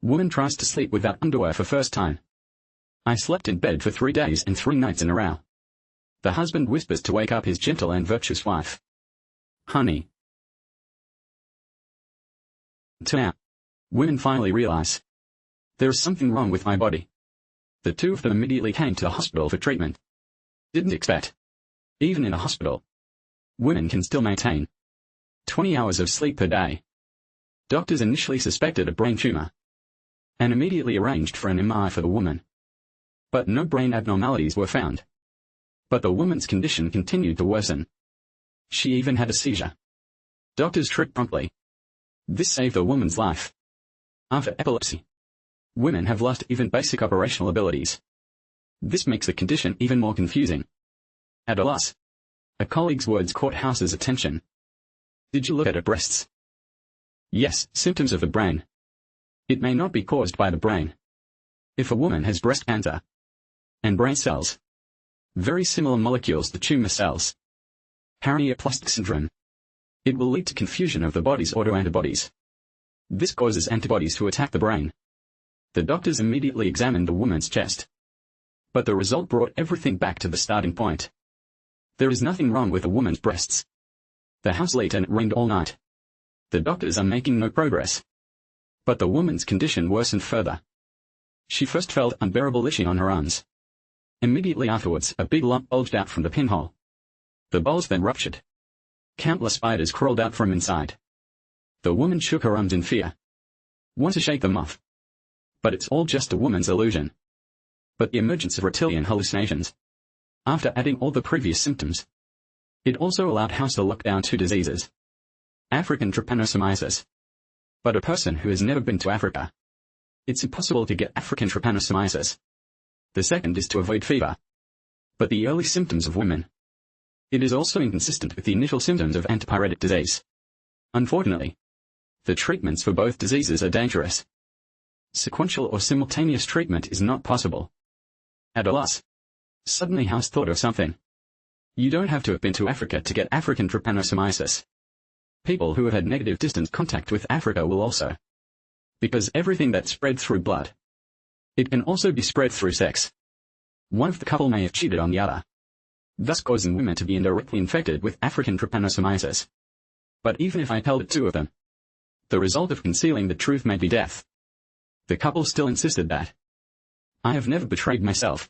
Woman tries to sleep without underwear for first time. I slept in bed for 3 days and 3 nights in a row. The husband whispers to wake up his gentle and virtuous wife. Honey. Now, women finally realize. There is something wrong with my body. The two of them immediately came to the hospital for treatment. Didn't expect. Even in a hospital, women can still maintain 20 hours of sleep per day. Doctors initially suspected a brain tumor and immediately arranged for an MRI for the woman. But no brain abnormalities were found. But the woman's condition continued to worsen. She even had a seizure. Doctors tripped promptly. This saved the woman's life. After epilepsy, women have lost even basic operational abilities. This makes the condition even more confusing. At a loss, a colleague's words caught House's attention. Did you look at her breasts? Yes, symptoms of the brain. It may not be caused by the brain. If a woman has breast cancer and brain cells, very similar molecules to tumor cells, paraneoplastic syndrome, it will lead to confusion of the body's autoantibodies. This causes antibodies to attack the brain. The doctors immediately examined the woman's chest. But the result brought everything back to the starting point. There is nothing wrong with a woman's breasts. The house late and it rained all night. The doctors are making no progress. But the woman's condition worsened further. She first felt unbearable itching on her arms. Immediately afterwards, a big lump bulged out from the pinhole. The bulge then ruptured. Countless spiders crawled out from inside. The woman shook her arms in fear. Want to shake them off. But it's all just a woman's illusion. But the emergence of reptilian hallucinations, after adding all the previous symptoms, it also allowed House to lock down 2 diseases. African trypanosomiasis. But a person who has never been to Africa, it's impossible to get African trypanosomiasis. The second is to avoid fever. But the early symptoms of women. It is also inconsistent with the initial symptoms of antipyretic disease. Unfortunately, the treatments for both diseases are dangerous. Sequential or simultaneous treatment is not possible. At a loss, suddenly House thought of something. You don't have to have been to Africa to get African trypanosomiasis. People who have had negative distance contact with Africa will also. Because everything that's spread through blood, it can also be spread through sex. One of the couple may have cheated on the other, thus causing women to be indirectly infected with African trypanosomiasis. But even if I tell the two of them, the result of concealing the truth may be death. The couple still insisted that I have never betrayed myself.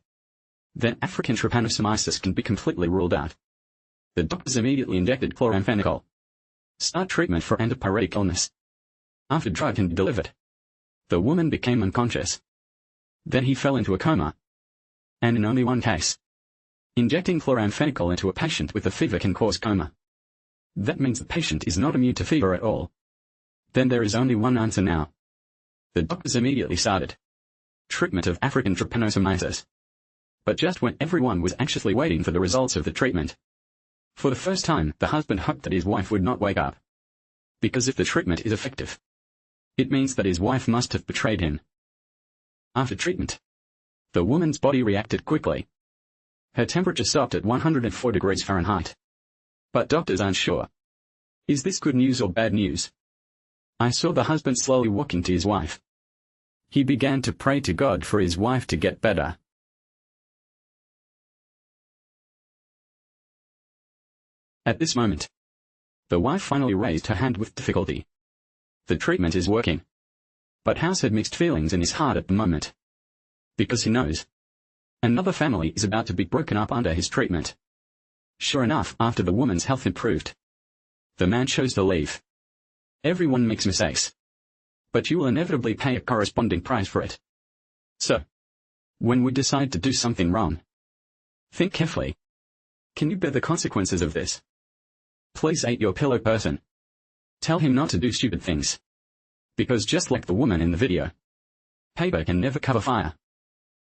Then African trypanosomiasis can be completely ruled out. The doctors immediately injected chloramphenicol. Start treatment for antipyretic illness. After drug can be delivered, the woman became unconscious. Then he fell into a coma. And in only one case, injecting chloramphenicol into a patient with a fever can cause coma. That means the patient is not immune to fever at all. Then there is only one answer now. The doctors immediately started treatment of African trypanosomiasis. But just when everyone was anxiously waiting for the results of the treatment, for the first time, the husband hoped that his wife would not wake up. Because if the treatment is effective, it means that his wife must have betrayed him. After treatment, the woman's body reacted quickly. Her temperature stopped at 104 degrees Fahrenheit. But doctors aren't sure. Is this good news or bad news? I saw the husband slowly walking to his wife. He began to pray to God for his wife to get better. At this moment, the wife finally raised her hand with difficulty. The treatment is working. But House had mixed feelings in his heart at the moment. Because he knows another family is about to be broken up under his treatment. Sure enough, after the woman's health improved, the man chose to leave. Everyone makes mistakes. But you will inevitably pay a corresponding price for it. So, when we decide to do something wrong, think carefully. Can you bear the consequences of this? Please ain't your pillow person. Tell him not to do stupid things. Because just like the woman in the video, paper can never cover fire.